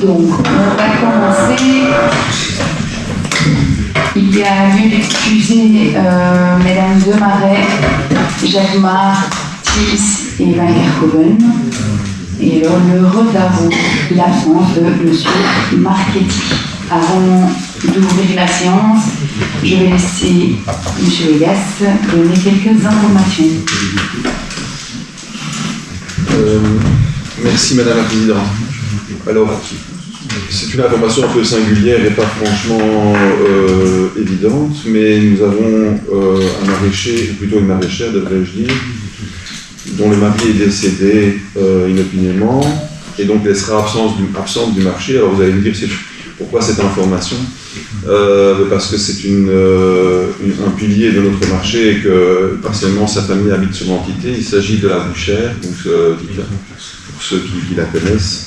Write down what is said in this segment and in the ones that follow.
Donc, on va commencer. Il y a lieu d'excuser Mesdames Demarais, Jacquemart, Thiels et Van Kerkhoven. Et alors, le retard de l'absence de M. Marchetti. Avant d'ouvrir la séance, je vais laisser M. Vegas donner quelques informations. Merci Madame la Présidente. Alors, c'est une information un peu singulière et pas franchement évidente, mais nous avons un maraîcher, ou plutôt une maraîchère, devrais-je dire, dont le mari est décédé inopinément, et donc elle sera absente du marché. Alors vous allez me dire pourquoi cette information, parce que c'est un pilier de notre marché et que partiellement sa famille habite sur l'entité. Il s'agit de la Bouchère, donc, pour ceux qui la connaissent.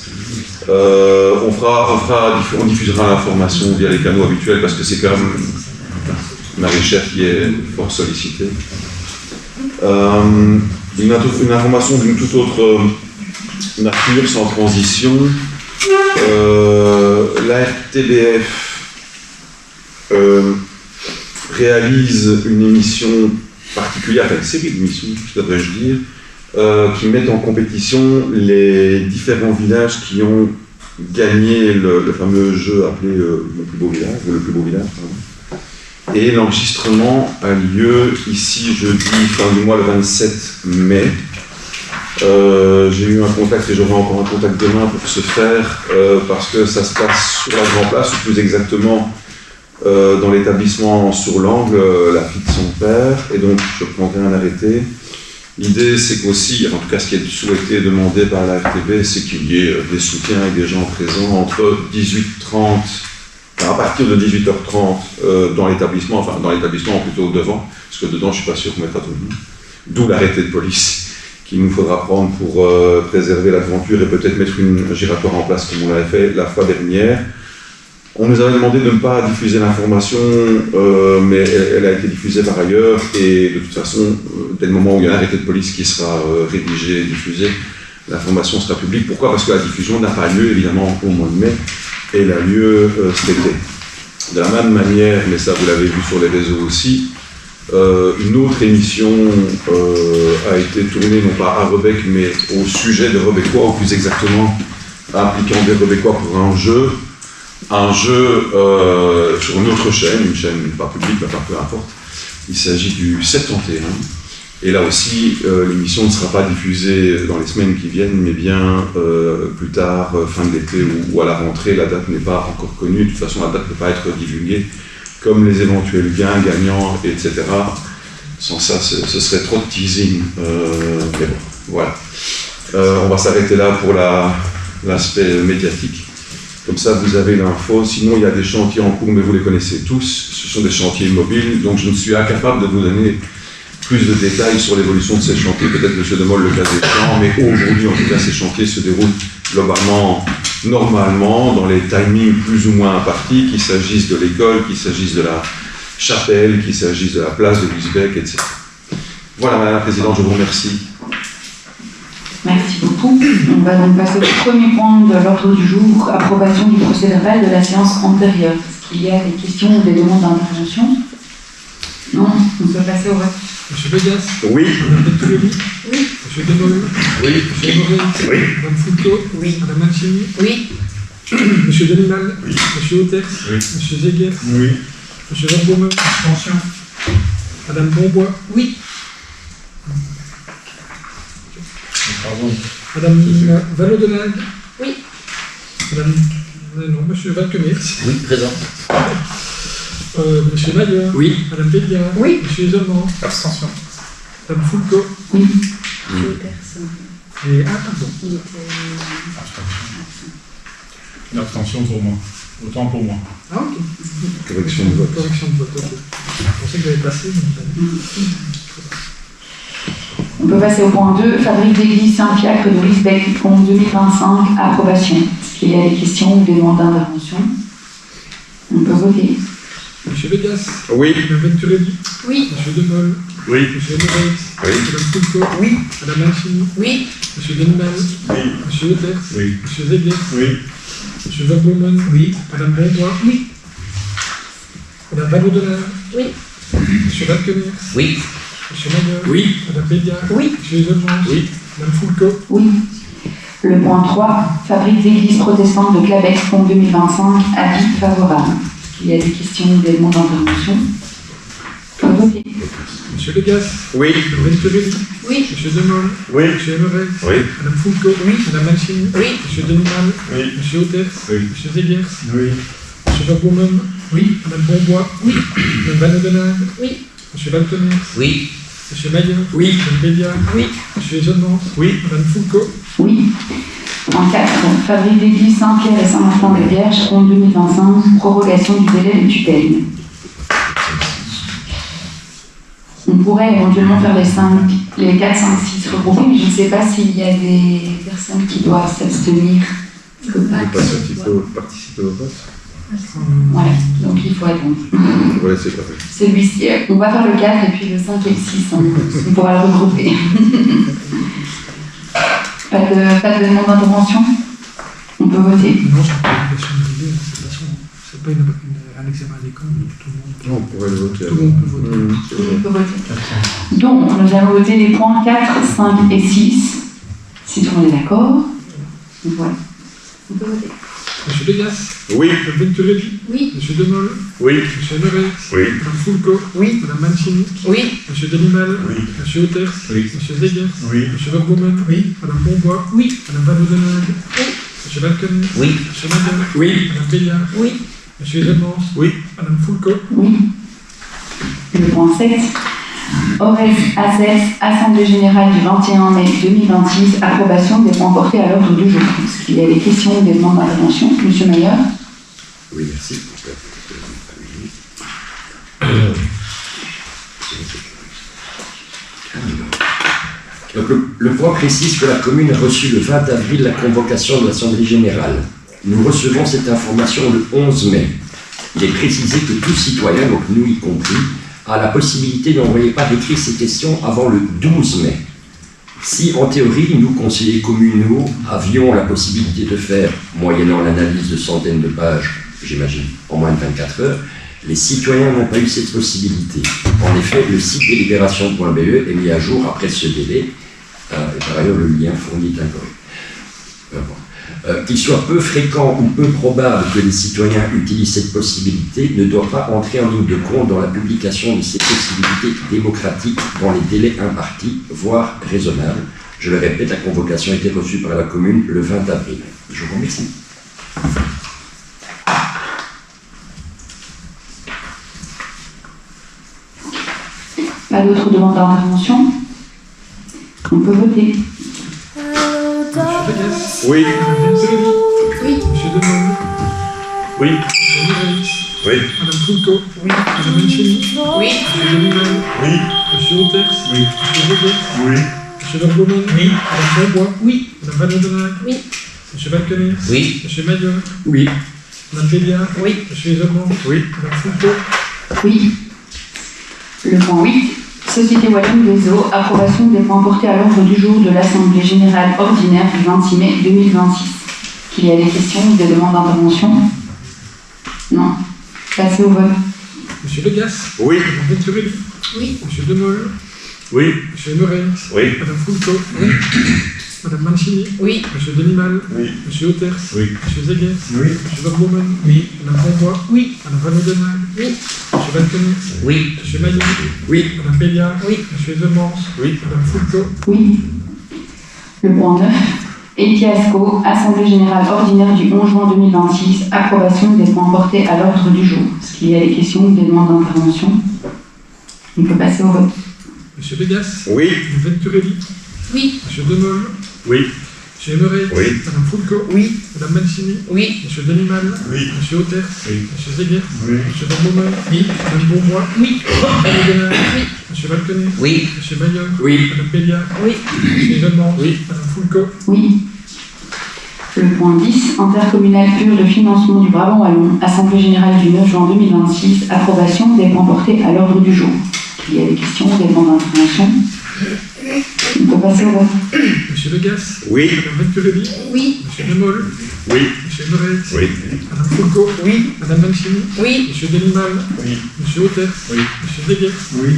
On diffusera l'information via les canaux habituels parce que c'est quand même une maraîchère qui est fort sollicitée. Une information d'une toute autre nature, sans transition. La RTBF réalise une émission particulière, enfin une série d'émissions, devrais-je dire, qui mettent en compétition les différents villages qui ont gagné le fameux jeu appelé le plus beau village, pardon. Et l'enregistrement a lieu ici jeudi, fin du mois, le 27 mai. J'ai eu un contact et j'aurai encore un contact demain pour ce faire, parce que ça se passe sur la Grand Place, ou plus exactement dans l'établissement sur l'Angle, la fille de son père, et donc je prendrai un arrêté. L'idée, c'est qu'aussi, en tout cas ce qui est souhaité et demandé par la RTB, c'est qu'il y ait des soutiens et des gens présents entre 18h30, à partir de 18h30 dans l'établissement, enfin dans l'établissement plutôt devant, parce que dedans je ne suis pas sûr qu'on mettra tout le monde, d'où l'arrêté de police qu'il nous faudra prendre pour préserver l'aventure et peut-être mettre un giratoire en place comme on l'avait fait la fois dernière. On nous avait demandé de ne pas diffuser l'information, mais elle a été diffusée par ailleurs, et de toute façon, dès le moment où il y a un arrêté de police qui sera rédigé et diffusé, l'information sera publique. Pourquoi ? Parce que la diffusion n'a pas lieu, évidemment, au mois de mai, et elle a lieu cet été. De la même manière, mais ça vous l'avez vu sur les réseaux aussi, une autre émission a été tournée, non pas à Rebec, mais au sujet de Rebecquois, ou plus exactement, impliquant des Rebecquois pour un jeu sur une autre chaîne, une chaîne pas publique, mais peu importe. Il s'agit du 71. Et là aussi, l'émission ne sera pas diffusée dans les semaines qui viennent, mais bien plus tard, fin de l'été ou à la rentrée. La date n'est pas encore connue. De toute façon, la date ne peut pas être divulguée, comme les éventuels gagnants, etc. Sans ça, ce serait trop de teasing. Mais bon, voilà. On va s'arrêter là pour l'aspect médiatique. Comme ça, vous avez l'info. Sinon, il y a des chantiers en cours, mais vous les connaissez tous. Ce sont des chantiers immobiles, donc je ne suis incapable de vous donner plus de détails sur l'évolution de ces chantiers. Peut-être M. Demolle le cas échéant, mais aujourd'hui, en tout cas, ces chantiers se déroulent globalement, normalement, dans les timings plus ou moins impartis, qu'il s'agisse de l'école, qu'il s'agisse de la chapelle, qu'il s'agisse de la place de Luisbeck, etc. Voilà, Madame la Présidente, je vous remercie. Merci beaucoup. On va donc passer au premier point de l'ordre du jour, approbation du procès-verbal de la séance antérieure. Est-ce qu'il y a des questions ou des demandes d'intervention ? Non, on peut passer au vote. Monsieur Vegas. Oui. Madame Bertolini. Oui. Monsieur Demolle. Oui. Monsieur Morel. Oui. Madame Foucault. Oui. Madame Mancini. Oui. Monsieur Delimal. Oui. Monsieur Otex. Oui. Monsieur Zeguer. Oui. Monsieur Van Bommel. Abstention. Madame Bonbois. Oui. Pardon. Madame Valodelag. Oui. Madame... non, Monsieur Valquemir. Oui, présent. Monsieur Maillard. Oui. Madame Béliard. Oui. Monsieur Isolman. Abstention. Madame Foucault. Oui. Personne. Et pardon. Il était... Une abstention pour moi. Autant pour moi. Ah, ok. Correction de vote. Correction de vote, ok. Je pensais que j'avais passé. On peut passer au point 2, fabrique d'église Saint-Fiacre de Luisbeck, compte 2025, approbation. Est-ce qu'il y a des questions ou des demandes d'intervention ? On peut voter. Monsieur Vegas. Oui. Madame Venturelli. Oui. Monsieur Demol. Oui. Monsieur Morex. Oui. Madame Fulco. Oui. Madame Mancini. Oui. Monsieur Denimal. Oui. Monsieur Oters. Oui. Monsieur Zegers. Oui. Monsieur Verbomen. Oui. Madame Bonbois. Oui. Madame Vallaudelar. Oui. Monsieur Valkeners. Oui. Monsieur Mayer. Oui. Madame Bédia. Oui. Monsieur Isolmans. Oui. Madame Fulco. Oui. Le point 3, fabrique d'églises protestantes de Clabec, pont 2025, avis favorable. Il y a des questions ou des demandes d'intervention. On peut voter. Monsieur Vegas. Oui. Madame Venturelli. Oui. Monsieur Demol. Oui. Monsieur Morex. Oui. Madame Fulco. Oui. Madame Mancini. Oui. Monsieur Denimal. Oui. Monsieur Oters. Oui. Monsieur Zegers. Oui. Monsieur Verbomen. Oui. Madame Bonbois. Oui. Madame Vallaudelar. Oui. Monsieur Valkeners. Oui. Monsieur Mayer. Oui. Madame Bédia. Oui. Monsieur Isolmans. Oui. Madame Fulco. Oui. En 4, fabrique d'églises Saint-Pierre et Saint-Martin-des-Vierges, pont 2025, prorogation du délai de tutelle. On pourrait éventuellement faire les 4, 5, 6 regroupés, mais je ne sais pas s'il y a des personnes qui doivent s'abstenir. Ne pas participer au vote. Voilà, donc il faut attendre. Voilà, c'est parfait. Celui-ci, on va faire le 4 et puis le 5 et le 6, on pourra le regrouper. Pas de demande d'intervention? On peut voter. Non, c'est pas une obligation de l'idée, c'est pas un examen à l'école, tout le monde. Non, on pourrait le voter. Tout le monde peut voter. On peut voter. Donc, nous allons voter les points 4, 5 et 6, si tout le monde est d'accord. Donc voilà, on peut voter. Monsieur Vegas. Oui. Madame Venturelli. Oui. Monsieur Demol. Oui. Monsieur Morex. Oui. Madame Fulco. Oui. Madame Mancini. Oui. Monsieur Denimal. Oui. Monsieur Oters. Oui. Monsieur Zegers. Oui. Monsieur Verbomen. Oui. Madame Bonbois. Oui. Madame Vallaudelar. Oui. Monsieur Valkeners. Oui. Monsieur Mayer. Oui. Madame Bédia. Oui. Monsieur Isolmans. Oui. Madame Fulco. Oui. Le point 7. ORES ACES, Assemblée Générale du 21 mai 2026, approbation des points portés à l'ordre du jour. Est-ce qu'il y a des questions ou des demandes d'intervention? Monsieur Mayer? Oui, merci. Donc le point précise que la commune a reçu le 20 avril la convocation de l'Assemblée Générale. Nous recevons cette information le 11 mai. Il est précisé que tout citoyen, donc nous y compris, a la possibilité d'envoyer par écrit ses questions avant le 12 mai. Si, en théorie, nous, conseillers communaux, avions la possibilité de faire, moyennant l'analyse de centaines de pages, j'imagine, en moins de 24 heures, les citoyens n'ont pas eu cette possibilité. En effet, le site délibération.be est mis à jour après ce délai, et par ailleurs, le lien fourni est incorrect. Qu'il soit peu fréquent ou peu probable que les citoyens utilisent cette possibilité ne doit pas entrer en ligne de compte dans la publication de ces possibilités démocratiques dans les délais impartis, voire raisonnables. Je le répète, la convocation a été reçue par la commune le 20 avril. Je vous remercie. Pas d'autres demandes d'intervention? On peut voter. Monsieur Vegas. Oui. Madame Venturelli. Oui. Monsieur Demol. Oui. Monsieur Morex. Oui. Madame Fulco. Oui. Madame Mancini. Oui. Monsieur Denimal. Oui. Monsieur Oters. Oui. Monsieur Zegers. Oui. Monsieur Verbomen. Oui. Madame Bonbois. Oui. Madame Vallaudelar. Oui. Monsieur Valkeners. Oui. Monsieur Mayer. Oui. Madame Bédia. Oui. Monsieur Isolmans. Oui. Madame Fulco. Oui. Le point 8. Société Wallonne des Eaux, approbation des points portés à l'ordre du jour de l'Assemblée Générale Ordinaire du 26 mai 2026. Qu'il y a des questions ou des demandes d'intervention? Non. Passez au vote. Monsieur Vegas. Oui. Madame Venturelli. Oui. Monsieur Demol. Oui. Monsieur Morex. Oui. Madame Fulco. Madame Mancini. Oui. Monsieur Denimal. Oui. Monsieur Oters. Oui. Monsieur Zegers. Oui. Monsieur Verbomen. Oui. Madame Bonbois. Oui. Madame Vallaudelar. Oui. Monsieur Valkeners. Oui. Monsieur Mayer. Oui. Madame Bédia. Oui. Monsieur Isolmans. Oui. Madame Fulco. Oui. Le point 9. Etiasco, Assemblée Générale Ordinaire du 11 juin 2026, approbation des points portés à l'ordre du jour. Est-ce qu'il y a des questions ou des demandes d'intervention? On peut passer au vote. Monsieur Vegas. Oui. Madame Venturelli. Oui. Monsieur Demol. Oui. Monsieur Morex. Oui. Madame Fulco. Oui. Madame Mancini. Oui. Monsieur Denimal. Oui. Monsieur Oters. Oui. Monsieur Zegers. Oui. Monsieur Verbomen. Oui. Madame Bonbois. Oui. Madame Vallaudelar. Oui. Monsieur Valkeners. Oui. Monsieur Mayer. Oui. Madame Bédia. Oui. Monsieur Isolmans. Oui. Madame Fulco. Oui. Le point 10, intercommunal pur de financement du Brabant Wallon, Assemblée générale du 9 juin 2026, approbation des points portés à l'ordre du jour. Il y a des questions, des demandes d'intervention. On peut passer au vote. Monsieur Legas. Oui. Madame Venturelli. Oui. Monsieur Demol. Oui. Monsieur Moret. Oui. Madame Fulco. Oui. Madame Mancini. Oui. Monsieur Delimal. Oui. Monsieur Hôtel. Oui. Monsieur Deguet. Oui.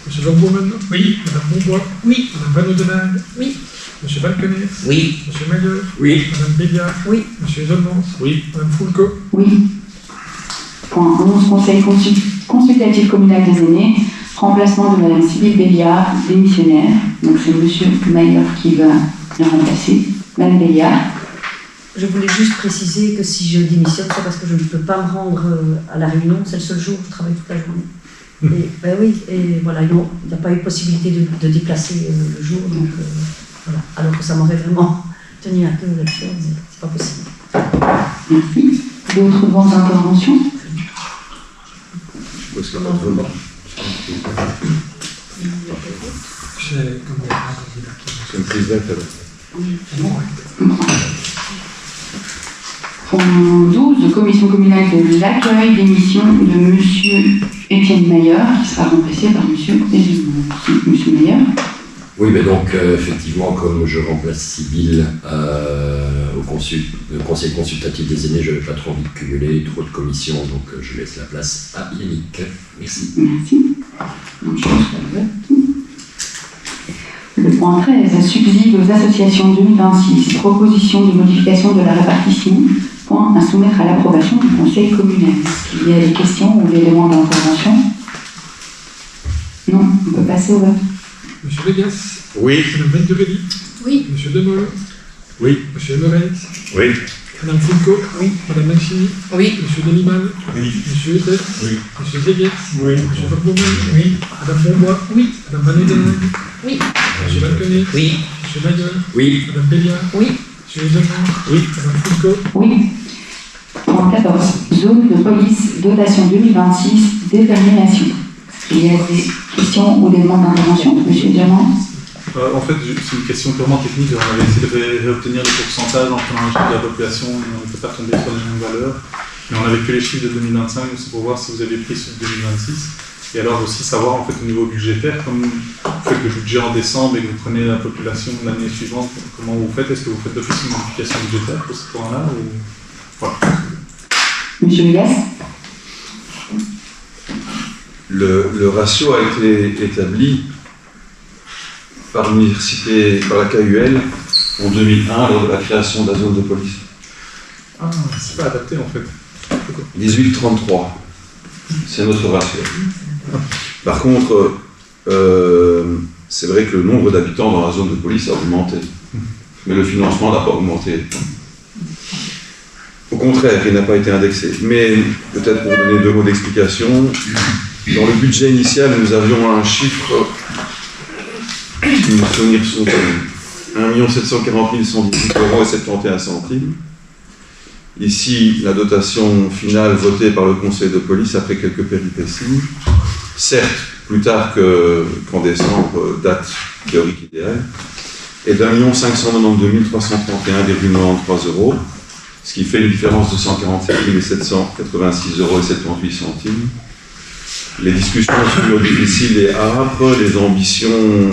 Monsieur Van Oui. Madame Bonbois. Oui. Madame Van Oudenag. Oui. Monsieur Balconnet. Oui. Monsieur Magueur. Oui. Madame Béliard. Oui. Monsieur Zolmans. Oui. Madame Fulco. Oui. Point 11, Conseil consultatif communal des aînés, remplacement de Madame Sybille Béliard, démissionnaire. Donc c'est Monsieur Maillard qui va la remplacer. Madame Béliard. Je voulais juste préciser que si je démissionne, c'est parce que je ne peux pas me rendre à la réunion. C'est le seul jour où je travaille toute la journée. Et, ben oui, et voilà, il n'y a pas eu possibilité de déplacer le jour. Donc voilà. Alors que ça m'aurait vraiment tenu à cœur d'être fait, mais c'est pas possible. Merci. D'autres grandes interventions? Je suppose qu'il y a pas de vote. C'est comme il y a un candidat qui C'est une prise d'acte alors. Point 12, commission communale de l'accueil d'émission de Monsieur Étienne Mayer, qui sera remplacé par Monsieur Ezuman. Monsieur Mayer. Oui, mais donc, effectivement, comme je remplace Sybille au conseil consultatif des aînés, je n'avais pas trop envie de cumuler trop de commissions, donc je laisse la place à Yannick. Merci. Merci. Donc, je passe au vote. Le point 13, subside aux associations 2026, proposition de modification de la répartition, point à soumettre à l'approbation du Conseil communal. Est-ce qu'il y a des questions ou des demandes d'intervention? Non, on peut passer au vote. Monsieur Legas. Oui. Madame Venturelli. Oui. Monsieur Demol. Oui. Monsieur Moret. Oui. Madame Fulco. Oui. Madame Mancini. Oui. Monsieur Delimal. Oui. Monsieur Hôtel. Oui. Monsieur Deguet. Oui. Monsieur Van Oui. Madame Bonbois. Oui. Madame Van Oudenag. Oui. Monsieur Balconnet. Oui. Monsieur Magueur. Oui. Madame Béliard. Oui. Monsieur Zolmans. Oui. Madame Fulco. Oui. Point 14, zone de police, dotation 2026, détermination. Il y a des questions ou des demandes d'intervention? Monsieur Diamant. En fait, c'est une question purement technique. On avait essayé de réobtenir les pourcentages en prenant un chiffre de la population, mais on ne peut pas tomber sur les mêmes valeurs. Mais on n'avait que les chiffres de 2025, c'est pour voir si vous avez pris ceux de 2026. Et alors aussi savoir en fait au niveau budgétaire, comme vous faites le budget en décembre et que vous prenez la population de l'année suivante, comment vous faites? Est-ce que vous faites d'office une modification budgétaire pour ce point-là ou... Voilà. Monsieur Legas. Le ratio a été établi par l'université, par la KUL, en 2001, lors de la création de la zone de police. Ah, c'est pas adapté en fait. 18-33, c'est notre ratio. Par contre, c'est vrai que le nombre d'habitants dans la zone de police a augmenté, mais le financement n'a pas augmenté. Au contraire, il n'a pas été indexé. Mais peut-être pour donner deux mots d'explication, dans le budget initial, nous avions un chiffre qui me souvenir sont 1 740 118 € et 71 centimes. Ici, la dotation finale votée par le conseil de police après quelques péripéties, certes plus tard qu'en décembre, date théorique idéale, est d'1 592 331,93 €, ce qui fait une différence de 147 786,78 €. Les discussions furent difficiles et âpres, les ambitions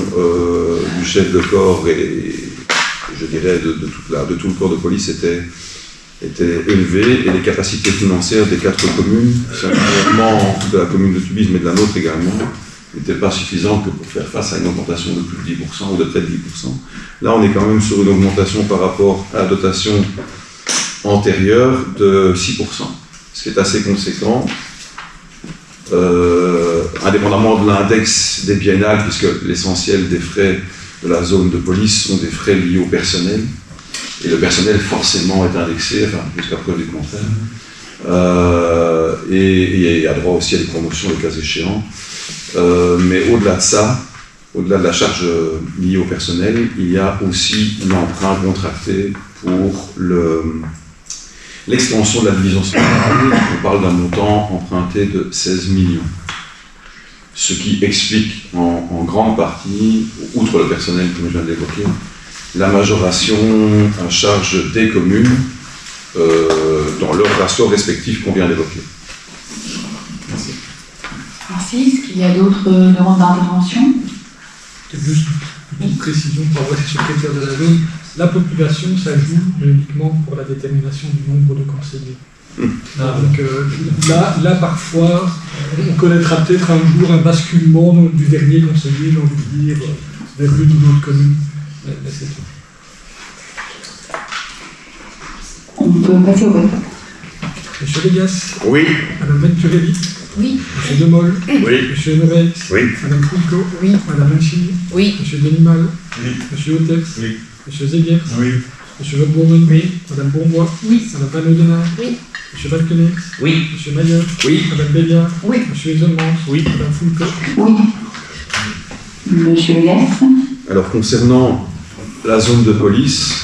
du chef de corps et je dirais de tout le corps de police étaient élevées et les capacités financières des 4 communes, singulièrement de la commune de Tubize mais de la nôtre également, n'étaient pas suffisantes que pour faire face à une augmentation de plus de 10% ou de près de 10%. Là on est quand même sur une augmentation par rapport à la dotation antérieure de 6%, ce qui est assez conséquent. Indépendamment de l'index des biennales, puisque l'essentiel des frais de la zone de police sont des frais liés au personnel, et le personnel forcément est indexé, enfin jusqu'à preuve du contraire, et a droit aussi à des promotions le cas échéant. Mais au-delà de ça, au-delà de la charge liée au personnel, il y a aussi l'emprunt contracté pour l'extension de la division centrale. On parle d'un montant emprunté de 16 millions. Ce qui explique en grande partie, outre le personnel comme je viens de l'évoquer, la majoration à charge des communes dans leurs ratios respectifs qu'on vient d'évoquer. Merci. Merci. Est-ce qu'il y a d'autres demandes d'intervention? Peut-être juste une petite précision pour avoir les secrétaires de la zone. La population, ça joue, mais uniquement pour la détermination du nombre de conseillers. Donc là, parfois, on connaîtra peut-être un jour un basculement du dernier conseiller, j'ai envie de dire, vers l'une ou l'autre commune. Mais c'est tout. On peut passer au vote. Monsieur Légas, Oui. Madame Venturelli, Oui. Monsieur Demol, Oui. Monsieur Neves, Oui. Madame Fulco, Oui. Madame Mancini, Oui. Monsieur Denimal, Oui. Monsieur Hotels, Oui. Monsieur Zegers, Oui. Monsieur Rodbourmen, Madame Bourbois, Oui. Madame Van Oudenaar, Oui. Monsieur Valkenex, Oui. Monsieur Mayer, Oui. Madame Béliard, Oui. Monsieur Isolmans, Oui. Madame Fulco. Oui. Monsieur Less. Alors, concernant la zone de police,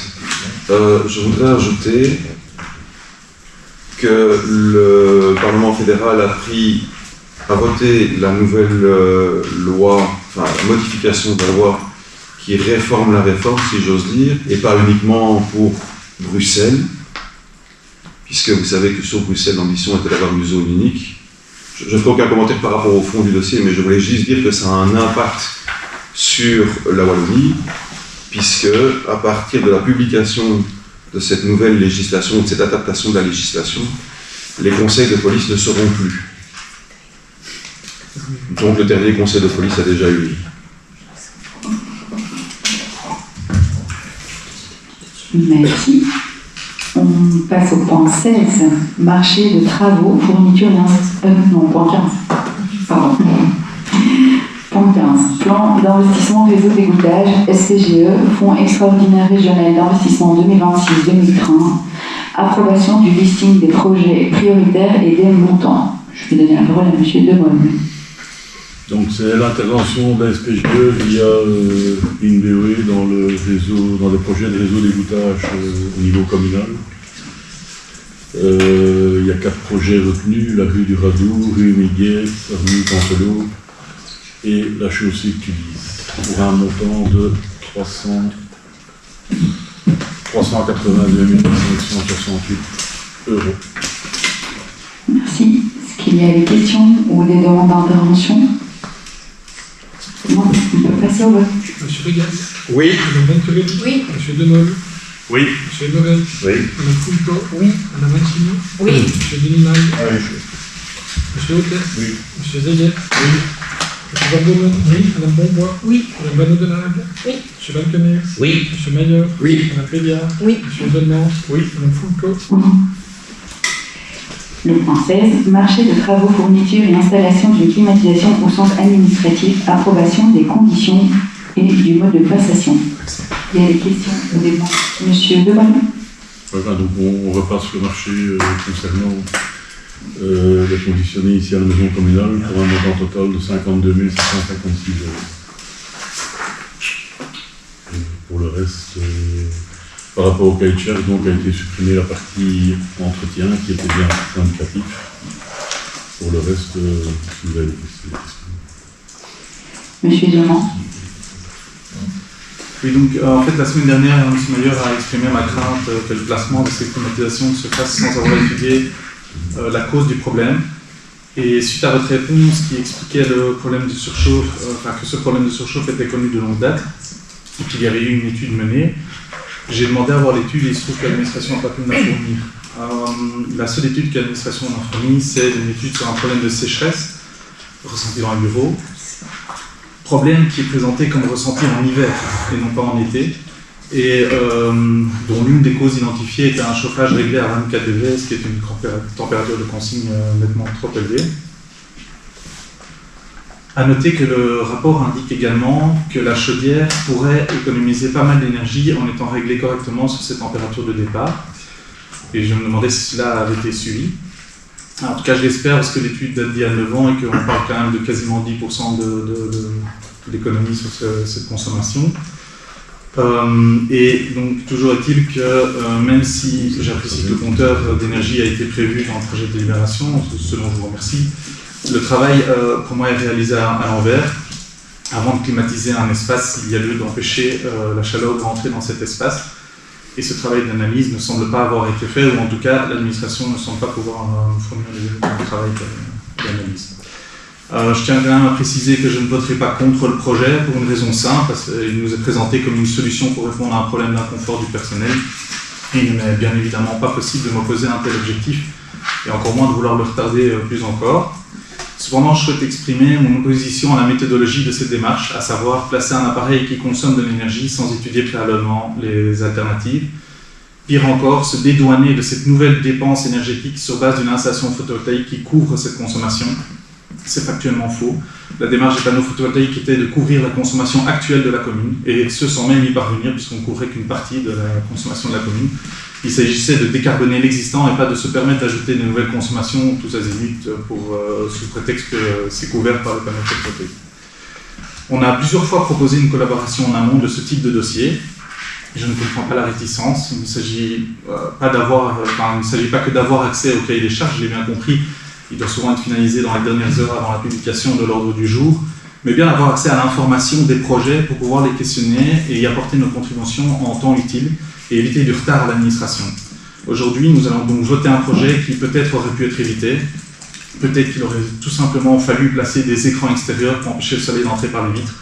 je voudrais ajouter que le Parlement fédéral a voté la nouvelle loi, enfin la modification de la loi qui réforme la réforme, si j'ose dire, et pas uniquement pour Bruxelles, puisque vous savez que sur Bruxelles, l'ambition était d'avoir une zone unique. Je ne ferai aucun commentaire par rapport au fond du dossier, mais je voulais juste dire que ça a un impact sur la Wallonie, puisque à partir de la publication de cette nouvelle législation, de cette adaptation de la législation, les conseils de police ne seront plus. Donc le dernier conseil de police a déjà eu lieu. Merci. On passe au point 16, marché de travaux, fourniture non, point 15. Pardon. Point 15, plan d'investissement réseau d'égouttage, SCGE, Fonds extraordinaire régional d'investissement 2026-2030, approbation du listing des projets prioritaires et des montants. Je vais donner la parole à M. Demol. Donc c'est l'intervention de la SPGE via INBOE dans le réseau, dans le projet de réseau d'égouttage au niveau communal. Il y a 4 projets retenus, la rue du Radou, rue Miguel, rue Cantelot et la chaussée de Tulis, pour un montant de 382 568 €. Merci. Est-ce qu'il y a des questions ou des demandes d'intervention? Non, on peut passer au vote. Monsieur Légas, Oui. Madame Venturelli, Oui. Monsieur Demol, Oui. Monsieur Neves, Oui. Madame Fulco, Oui. Madame Mancini, Oui. Monsieur Denimal, Oui. Monsieur Hotels, Oui. Monsieur Zegers, Monsieur Rodbourmen, Madame Bourbois, Oui. Madame Van Oudenaar, Oui. Monsieur Valkenex, Oui. Monsieur Mayer, Oui. Madame Béliard, Oui. Monsieur Isolmans, Madame Fulco. Oui. Le point 16, marché de travaux, fourniture et installation d'une climatisation au sens administratif, approbation des conditions et du mode de passation. Il y a des questions ou des demandes? Monsieur Demol. Voilà, donc on repasse le marché concernant les conditionnés ici à la maison communale pour un montant total de 52 756 €. Pour le reste, par rapport au cahier de charge, donc a été supprimée la partie entretien qui était bien indicatif. Pour le reste, si vous avez des questions. Monsieur Demol. Oui, donc en fait, la semaine dernière, M. Mayer a exprimé ma crainte que le placement de ces climatisations se fasse sans avoir étudié la cause du problème. Et suite à votre réponse qui expliquait le problème de surchauffe, que ce problème de surchauffe était connu de longue date, et qu'il y avait eu une étude menée, j'ai demandé à voir l'étude et il se trouve que l'administration n'a pas pu me la fournir. La seule étude que l'administration m'a fournie, c'est une étude sur un problème de sécheresse ressenti dans un bureau. Problème qui est présenté comme ressenti en hiver et non pas en été, et dont l'une des causes identifiées était un chauffage réglé à 24 degrés, ce qui est une température de consigne nettement trop élevée. À noter que le rapport indique également que la chaudière pourrait économiser pas mal d'énergie en étant réglée correctement sur ces températures de départ. Et je me demandais si cela avait été suivi. En tout cas, je l'espère parce que l'étude date d'il y a 9 ans et qu'on parle quand même de quasiment 10% d'économie sur cette consommation. Et donc, toujours est-il que même si j'apprécie que le compteur d'énergie a été prévu dans le projet de délibération, ce dont je vous remercie, le travail pour moi est réalisé à l'envers. avant de climatiser un espace, il y a lieu d'empêcher la chaleur de rentrer dans cet espace. Et ce travail d'analyse ne semble pas avoir été fait, ou en tout cas, l'administration ne semble pas pouvoir nous fournir le travail d'analyse. Je tiens quand même à préciser que je ne voterai pas contre le projet pour une raison simple, parce qu'il nous est présenté comme une solution pour répondre à un problème d'inconfort du personnel. Et il n'est bien évidemment pas possible de m'opposer à un tel objectif, et encore moins de vouloir le retarder plus encore. Cependant, je souhaite exprimer mon opposition à la méthodologie de cette démarche, à savoir placer un appareil qui consomme de l'énergie sans étudier préalablement les alternatives. Pire encore, se dédouaner de cette nouvelle dépense énergétique sur base d'une installation photovoltaïque qui couvre cette consommation. C'est factuellement faux. La démarche des panneaux photovoltaïques était de couvrir la consommation actuelle de la commune, et ce sans même y parvenir, puisqu'on ne couvrait qu'une partie de la consommation de la commune. Il s'agissait de décarboner l'existant et pas de se permettre d'ajouter de nouvelles consommations tous azimuts sous prétexte que c'est couvert par le panneau photovoltaïque. On a plusieurs fois proposé une collaboration en amont de ce type de dossier. Je ne comprends pas la réticence. Il ne s'agit pas que d'avoir accès au cahier des charges, je l'ai bien compris. Il doit souvent être finalisé dans les dernières heures avant la publication de l'ordre du jour, mais bien avoir accès à l'information des projets pour pouvoir les questionner et y apporter nos contributions en temps utile et éviter du retard à l'administration. Aujourd'hui, nous allons donc voter un projet qui peut-être aurait pu être évité. Peut-être qu'il aurait tout simplement fallu placer des écrans extérieurs pour empêcher le soleil d'entrer par les vitres,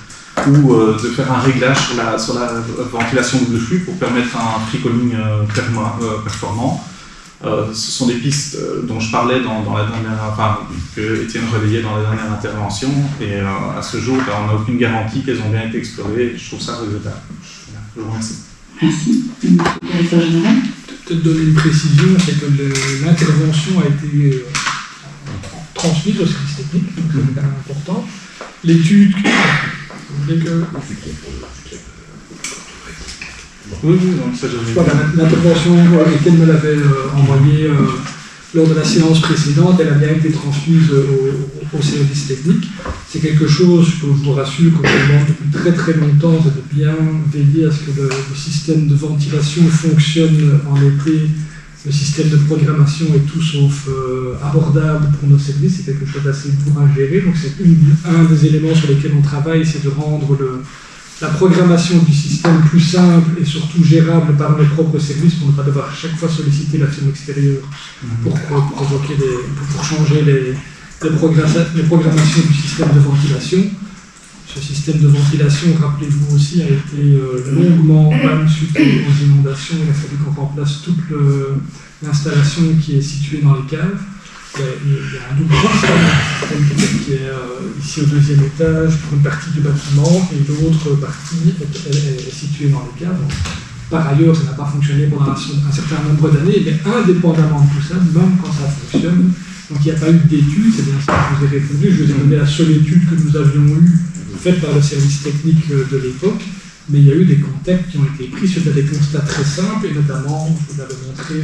ou de faire un réglage sur la ventilation double flux pour permettre un free-calling performant. Ce sont des pistes dont je parlais que Étienne relayait dans la dernière intervention, et à ce jour, on n'a aucune garantie qu'elles ont bien été explorées, et je trouve ça regrettable. Voilà, je vous remercie. Merci. Directeur général. Peut-être donner une précision, c'est que l'intervention a été transmise au service technique, donc c'est quand même important. L'étude, vous voulez que... Oui, donc ça je voilà, l'intervention, Étienne me l'avait envoyée lors de la séance précédente, elle a bien été transmise au service technique. C'est quelque chose que je vous rassure qu'on demande depuis très très longtemps, c'est de bien veiller à ce que le système de ventilation fonctionne en été. Le système de programmation est tout sauf abordable pour nos services, c'est quelque chose d'assez lourd à gérer. Donc c'est un des éléments sur lesquels on travaille, c'est de rendre la programmation du système plus simple et surtout gérable par nos propres services pour ne pas devoir chaque fois solliciter la firme extérieure pour changer les programmations du système de ventilation. Ce système de ventilation, rappelez-vous aussi, a été longuement panne suite aux inondations. Il a fallu qu'on remplace toute l'installation qui est située dans les caves. Il y a un double système qui est ici au deuxième étage pour une partie du bâtiment, et l'autre partie est située dans les caves. Par ailleurs, ça n'a pas fonctionné pendant un certain nombre d'années, mais indépendamment de tout ça, même quand ça fonctionne, donc il n'y a pas eu d'études, c'est bien ça que je vous ai répondu. Je vous ai donné la seule étude que nous avions eue, faite par le service technique de l'époque, mais il y a eu des contacts qui ont été pris sur des constats très simples, et notamment, je vous l'avais montré,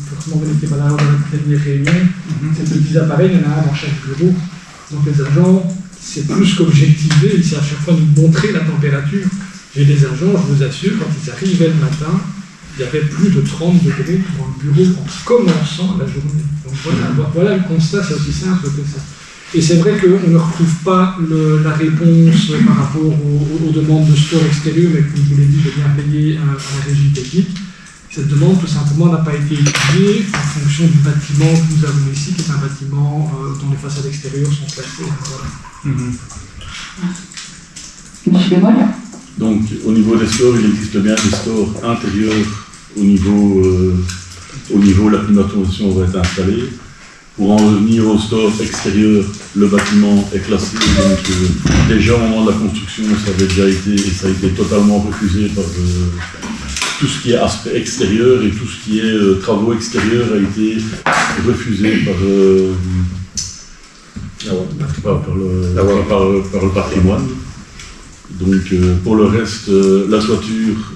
forcément vous n'étiez pas là dans la dernière réunion, ces petits appareils, il y en a un dans chaque bureau. Donc les agents, c'est plus qu'objectiver, c'est à chaque fois nous montrer la température. J'ai des agents, je vous assure, quand ils arrivaient le matin, il y avait plus de 30 degrés dans le bureau en commençant la journée. Donc voilà le constat, c'est aussi simple que ça. Et c'est vrai qu'on ne retrouve pas la réponse par rapport aux demandes de store extérieur, mais comme je vous l'ai dit, j'ai bien payé à la régie technique. Cette demande, tout simplement, n'a pas été étudiée en fonction du bâtiment que nous avons ici, qui est un bâtiment dont les façades extérieures sont placées. Voilà. Monsieur Bémol. Donc, au niveau des stores, il existe bien des stores intérieurs au niveau où la climatisation va être installée. Pour en revenir au store extérieur, le bâtiment est classé. Donc, déjà au moment de la construction, ça avait déjà été, et ça a été totalement refusé par tout ce qui est aspect extérieur, et tout ce qui est travaux extérieurs a été refusé par le patrimoine. Donc pour le reste, la toiture,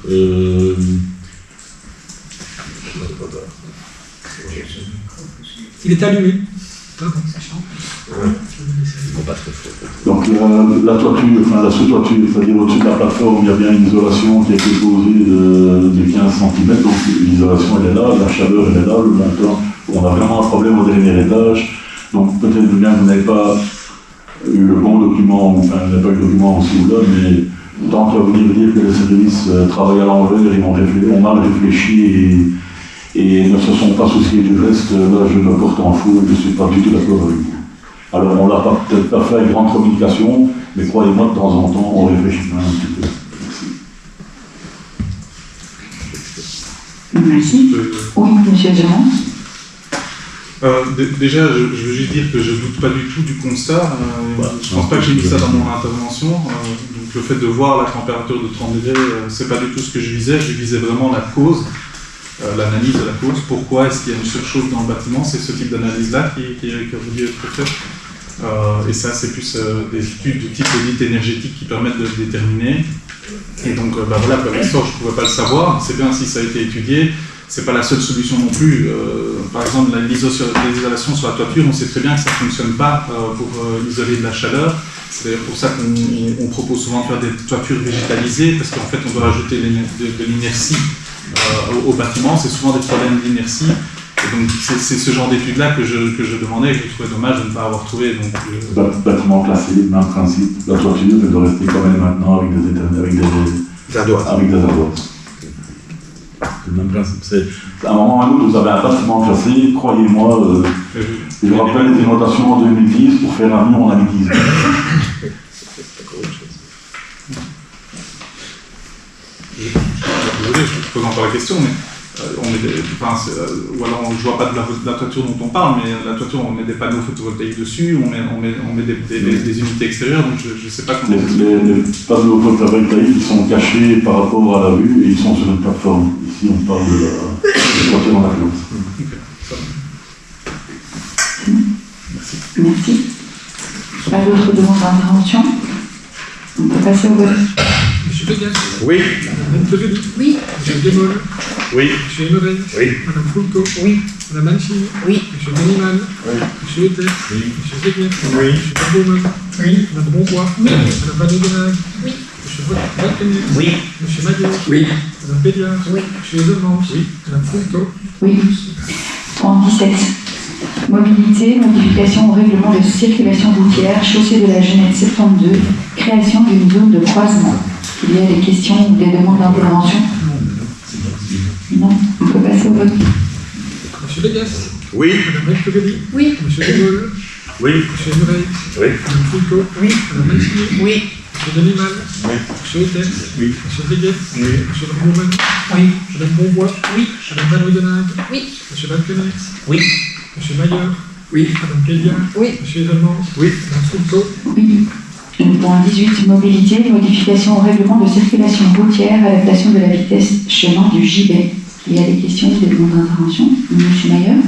il est allumé. Donc la toiture, enfin la sous-toiture, c'est-à-dire au-dessus de la plateforme, il y a bien une isolation qui a été posée de 15 cm, donc l'isolation elle est là, la chaleur elle est là, le montant, on a vraiment un problème au dernier étage, donc peut-être bien que vous n'avez pas eu le bon document, enfin, il n'y a pas eu de document aussi ou là, mais tant qu'à venir dire que les services travaillent à l'envers, ils ont mal réfléchi et ne se sont pas souciés du reste, là je me porte en fou et je ne suis pas du tout d'accord avec vous. Alors on l'a peut-être pas fait avec grande communication, mais croyez-moi, de temps en temps, on réfléchit un petit peu. Merci. Oui, monsieur Durand. Déjà, je veux juste dire que je ne doute pas du tout du constat. Je ne pense pas que j'ai mis ça dans mon intervention. Donc le fait de voir la température de 30 degrés, c'est pas du tout ce que je visais. Je visais vraiment la cause, l'analyse de la cause. Pourquoi est-ce qu'il y a une surchauffe dans le bâtiment? C'est ce type d'analyse-là qui aurait dû être faite. Et ça, c'est plus des études du type audit énergétique qui permettent de le déterminer. Et donc, voilà, pour l'instant, je ne pouvais pas le savoir. C'est bien si ça a été étudié. C'est pas la seule solution non plus. Par exemple, l'isolation sur la toiture, on sait très bien que ça ne fonctionne pas pour isoler de la chaleur. C'est d'ailleurs pour ça qu'on propose souvent de faire des toitures végétalisées, parce qu'en fait, on doit rajouter de l'inertie au bâtiment. C'est souvent des problèmes d'inertie. Et donc, c'est ce genre d'études-là que je demandais et que je trouvais dommage de ne pas avoir trouvé. Donc, bâtiment classé, même principe. La toiture, elle doit rester quand même maintenant avec des ardoises. C'est le même principe. À un moment ou à un autre, vous avez un bâtiment classé, croyez-moi, je vous rappelle les notations en 2010, pour faire un mur, on a mis 10 ans. Désolé, je pose encore la question, mais ou alors je ne vois pas de la toiture dont on parle, mais la toiture, on met des panneaux photovoltaïques dessus, on met des unités extérieures, donc je ne sais pas comment... Les panneaux photovoltaïques, ils sont cachés par rapport à la rue et ils sont sur une plateforme. Ici, on parle de la toiture dans la classe. Merci. Merci. Pas d'autres demandes d'intervention? On peut passer au vote. Monsieur Bégas. Oui. Madame Togeli. Oui. Monsieur Guémol. Oui. Monsieur Emerel. Oui. Madame Fulco. Oui. Madame Mancini. Oui. Monsieur Beniman. Oui. Monsieur Eter. Oui. Monsieur Zegnet. Oui. Monsieur Barbouman. Oui. Madame Bonbois. Oui. Madame Van-Oudenag. Oui. Monsieur Valkenus. Oui. Monsieur Maguet. Oui. Madame Pédiard. Oui. Monsieur Ezelmans. Oui. Madame Fulco. Oui. Point 17. Mobilité, modification au règlement de circulation routière, chaussée de la Genette 72, création d'une zone de croisement. Il y a des questions ou des demandes d'intervention? Non. On peut passer au vote. Monsieur Bégas. Oui. Madame Togeli. Oui. Monsieur Guémol. Oui. Monsieur Emerel. Oui. Madame Fulco. Oui. Madame Mancini. Oui. Monsieur Beniman. Oui. Monsieur Eter. Oui. Monsieur Zegnet. Oui. Monsieur Barbouman. Oui. Madame Bonbois. Oui. Madame Van-Oudenag. Oui. Monsieur Valkenus. Oui. Monsieur Maillard. Oui. Madame Pédiard. Oui. Monsieur Ezelmans. Oui. Madame Fulco. Oui. Point 18. Mobilité, modification au règlement de circulation routière, adaptation de la vitesse chemin du Gibet. Il y a des questions ou des demandes d'intervention? Monsieur Maillard.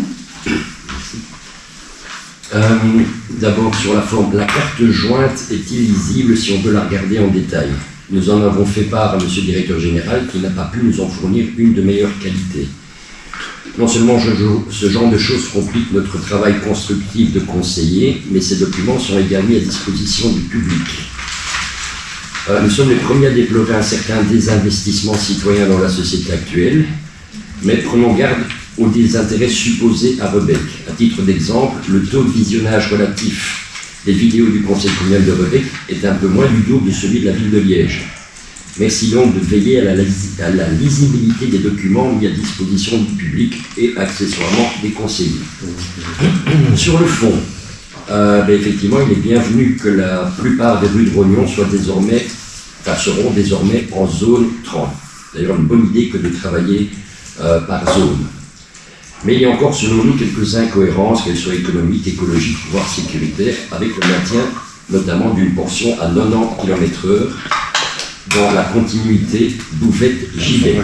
D'abord, sur la forme, la carte jointe est-il lisible si on veut la regarder en détail? Nous en avons fait part à Monsieur le Directeur Général qui n'a pas pu nous en fournir une de meilleure qualité. Non seulement ce genre de choses complique notre travail constructif de conseiller, mais ces documents sont également mis à disposition du public. Nous sommes les premiers à déplorer un certain désinvestissement citoyen dans la société actuelle, mais prenons garde aux désintérêts supposés à Rebec. À titre d'exemple, le taux de visionnage relatif des vidéos du Conseil communal de Rebec est un peu moins du double de celui de la ville de Liège. Merci donc de veiller à la lisibilité des documents mis à disposition du public et accessoirement des conseillers. Sur le fond, effectivement, il est bienvenu que la plupart des rues de Rognon seront désormais en zone 30. D'ailleurs, une bonne idée que de travailler par zone. Mais il y a encore, selon nous, quelques incohérences, qu'elles soient économiques, écologiques, voire sécuritaires, avec le maintien notamment d'une portion à 90 km/h dans la continuité Bouvette-Gibet.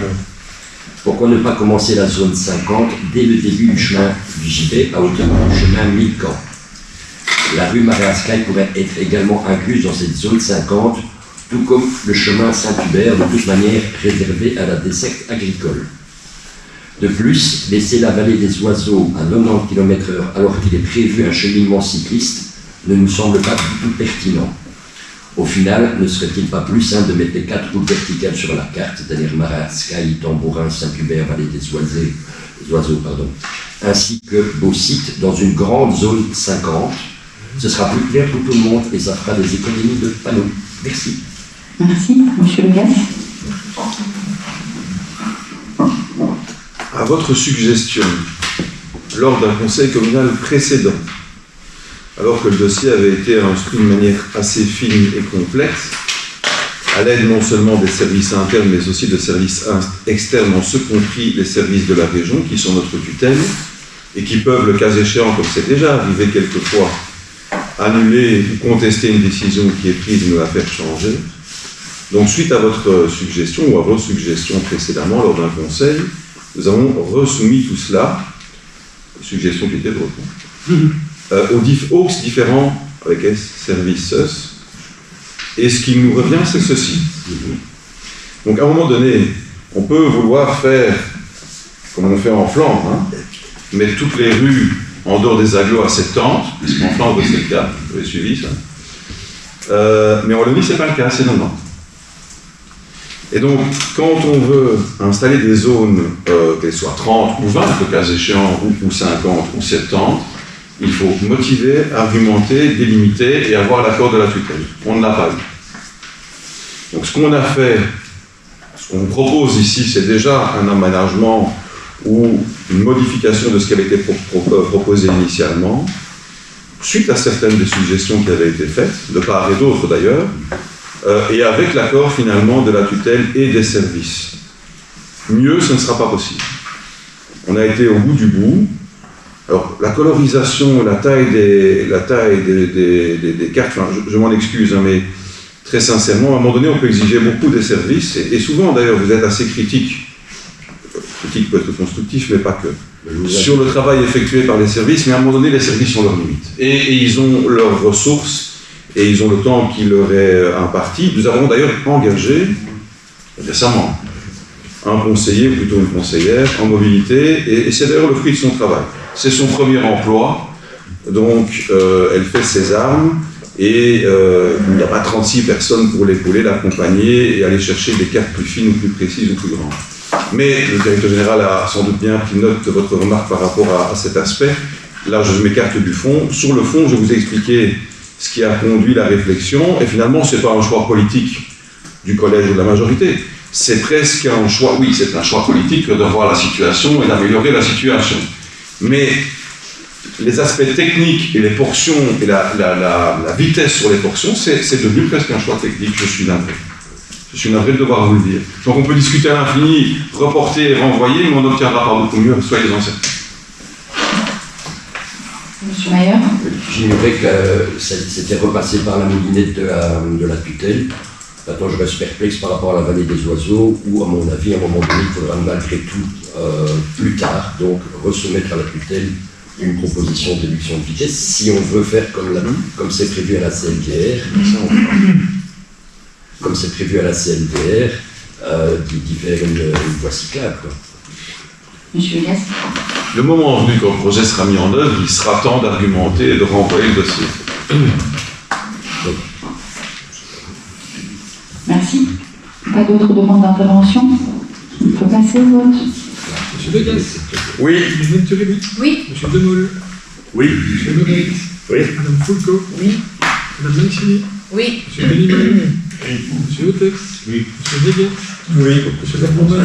Pourquoi ne pas commencer la zone 50 dès le début du chemin du Gibet à hauteur du chemin Milcan? La rue Maréascaille pourrait être également incluse dans cette zone 50, tout comme le chemin Saint-Hubert, de toute manière réservé à la desserte agricole. De plus, laisser la vallée des Oiseaux à 90 km/h alors qu'il est prévu un cheminement cycliste ne nous semble pas du tout pertinent. Au final, ne serait-il pas plus simple de mettre les 4 routes verticales sur la carte, c'est-à-dire Maréascaille, Tambourin, Saint-Hubert, vallée des Oiseaux, ainsi que Beausite dans une grande zone 50, Ce sera plus clair pour tout le monde et ça fera des économies de panneaux. Merci. Merci. Monsieur Le Gaz. À votre suggestion, lors d'un conseil communal précédent, alors que le dossier avait été instruit de manière assez fine et complexe, à l'aide non seulement des services internes, mais aussi de services externes, en ce compris les services de la région, qui sont notre tutelle, et qui peuvent, le cas échéant, comme c'est déjà arrivé quelquefois, annuler ou contester une décision qui est prise et nous la faire changer. Donc, suite à votre suggestion, ou à vos suggestions précédemment, lors d'un conseil, nous avons resoumis tout cela, suggestions qui étaient vôtres, aux différents, avec S, services. Et ce qui nous revient, c'est ceci. Donc, à un moment donné, on peut vouloir faire, comme on fait en Flandre, hein, mettre toutes les rues en dehors des agglos à 70, parce qu'en Flandre, c'est le cas, vous avez suivi ça. Mais en Wallonie, ce n'est pas le cas, c'est 90. Et donc, quand on veut installer des zones, qu'elles soient 30 ou 20, le cas échéant, ou 50 ou 70, il faut motiver, argumenter, délimiter et avoir l'accord de la tutelle. On ne l'a pas eu. Donc, ce qu'on a fait, ce qu'on propose ici, c'est déjà un aménagement ou une modification de ce qui avait été proposé initialement, suite à certaines des suggestions qui avaient été faites, de part et d'autre d'ailleurs, et avec l'accord finalement de la tutelle et des services. Mieux, ce ne sera pas possible. On a été au bout du bout. Alors, la colorisation, la taille des cartes, enfin, je m'en excuse, hein, mais très sincèrement, à un moment donné, on peut exiger beaucoup des services, et souvent d'ailleurs, vous êtes assez critique peut être constructif, mais pas que, sur le travail effectué par les services, mais à un moment donné, les services ont leurs limites. Et ils ont leurs ressources, et ils ont le temps qui leur est imparti. Nous avons d'ailleurs engagé, récemment, un conseiller, ou plutôt une conseillère, en mobilité, et c'est d'ailleurs le fruit de son travail. C'est son premier emploi, donc elle fait ses armes, et il n'y a pas 36 personnes pour l'épauler, l'accompagner, et aller chercher des cartes plus fines, ou plus précises, ou plus grandes. Mais le directeur général a sans doute bien pris note de votre remarque par rapport à cet aspect. Là, je m'écarte du fond. Sur le fond, je vous ai expliqué ce qui a conduit la réflexion, et finalement, ce n'est pas un choix politique du collège ou de la majorité. C'est presque un choix, oui, c'est un choix politique de revoir la situation et d'améliorer la situation. Mais les aspects techniques et les portions et la vitesse sur les portions, c'est devenu presque un choix technique. Je suis navré. Je suis navré de devoir vous le dire. Donc on peut discuter à l'infini, reporter et renvoyer, mais on n'obtiendra pas beaucoup mieux, soyez-en certains. Monsieur Mayer. J'ignorais que c'était repassé par la moulinette de la tutelle. Maintenant, je reste perplexe par rapport à la vallée des oiseaux, où, à mon avis, à un moment donné, il faudra malgré tout, plus tard, donc, resoumettre à la tutelle une proposition de réduction de vitesse, si on veut faire comme c'est prévu à la CLDR. Comme c'est prévu à la CLDR, d'y faire une voie cyclable, quoi. Monsieur Elias. Le moment venu, quand le projet sera mis en œuvre, il sera temps d'argumenter et de renvoyer le dossier. Merci. Pas d'autres demandes d'intervention? On peut passer au vote. Monsieur Degas. Oui. Madame Thurémy. Oui. Monsieur Demolle. Oui. Monsieur Lebret. Oui. Madame Foulco. Oui. Madame Mancini. Oui. Monsieur Bellimal. Oui. Monsieur Otex. Oui. Monsieur Deguet. Oui. Monsieur Verbombel.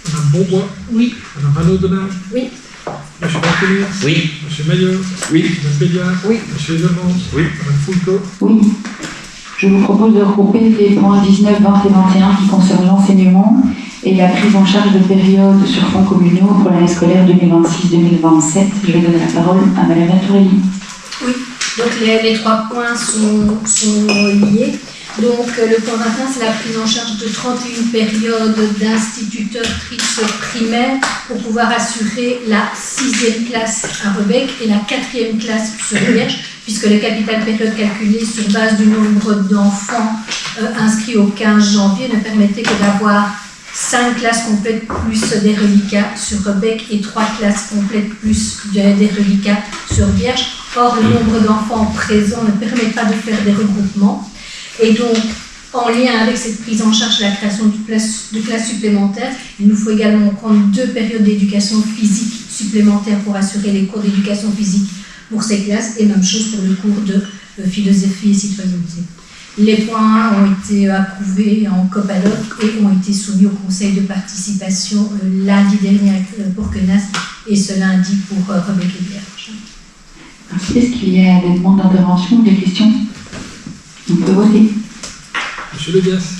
Madame Bonbois. Oui. Madame Ranaud-Donat. Oui. Monsieur Barthélémy. Oui. Monsieur Maillot. Oui. Madame Béliard. Oui. Monsieur Evans. Oui. Madame Foulco. Oui. Je vous propose de regrouper les points 19, 20 et 21 qui concernent l'enseignement et la prise en charge de périodes sur fonds communaux pour l'année scolaire 2026-2027. Je vais donner la parole à Madame Latorelli. Oui, donc les trois points sont liés. Donc le point 21, c'est la prise en charge de 31 périodes d'institutrices primaires pour pouvoir assurer la 6e classe à Rebec et la 4e classe sur Vierge, puisque le capital période calculé sur base du nombre d'enfants inscrits au 15 janvier ne permettait que d'avoir 5 classes complètes plus des reliquats sur Rebec et 3 classes complètes plus des reliquats sur Vierge. Or, le nombre d'enfants présents ne permet pas de faire des regroupements. Et donc, en lien avec cette prise en charge et la création de classes supplémentaires, il nous faut également prendre 2 périodes d'éducation physique supplémentaires pour assurer les cours d'éducation physique pour ces classes, et même chose pour le cours de philosophie et citoyenneté. Les points ont été approuvés en copaloc et ont été soumis au conseil de participation lundi dernier pour Quenas et ce lundi pour Rebecque-les-Vierges. Merci. Est-ce qu'il y a des demandes d'intervention ou des questions? On peut voter. Monsieur Legas.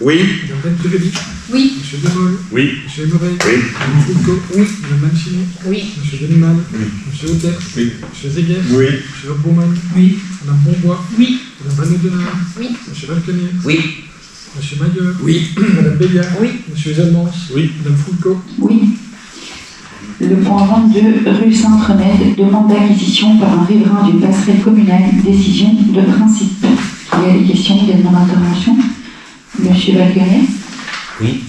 Oui. Madame Treveli. Oui. Monsieur Demol. Oui. Monsieur Murray. Oui. Madame Foucault. Oui. Madame Mancini. Oui. Monsieur Delimal. Oui. Monsieur Autert. Oui. Monsieur Zeguer. Oui. Monsieur Baumann. Oui. Madame Bonbois. Oui. Madame Vaneau-Denard. Oui. Monsieur Valtenier. Oui. Monsieur Mailleur. Oui. Madame Béliard. Oui. Monsieur Zalmans. Oui. Madame Foucault. Oui. Le point 22, rue Sainte-Renette, demande d'acquisition par un riverain d'une passerelle communale, décision de principe. Il y a des questions, des demandes d'intervention. Monsieur Valguenet. Oui,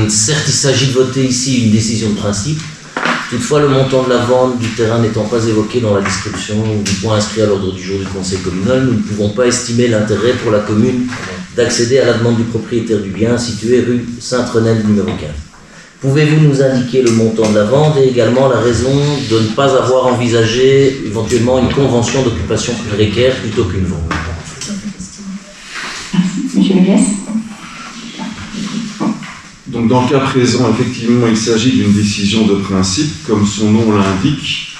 certes, il s'agit de voter ici une décision de principe. Toutefois, le montant de la vente du terrain n'étant pas évoqué dans la description du point inscrit à l'ordre du jour du conseil communal, nous ne pouvons pas estimer l'intérêt pour la commune d'accéder à la demande du propriétaire du bien situé rue Sainte-Renelle numéro 15. Pouvez-vous nous indiquer le montant de la vente et également la raison de ne pas avoir envisagé éventuellement une convention d'occupation précaire plutôt qu'une vente? Monsieur Legas. Donc dans le cas présent, effectivement, il s'agit d'une décision de principe, comme son nom l'indique,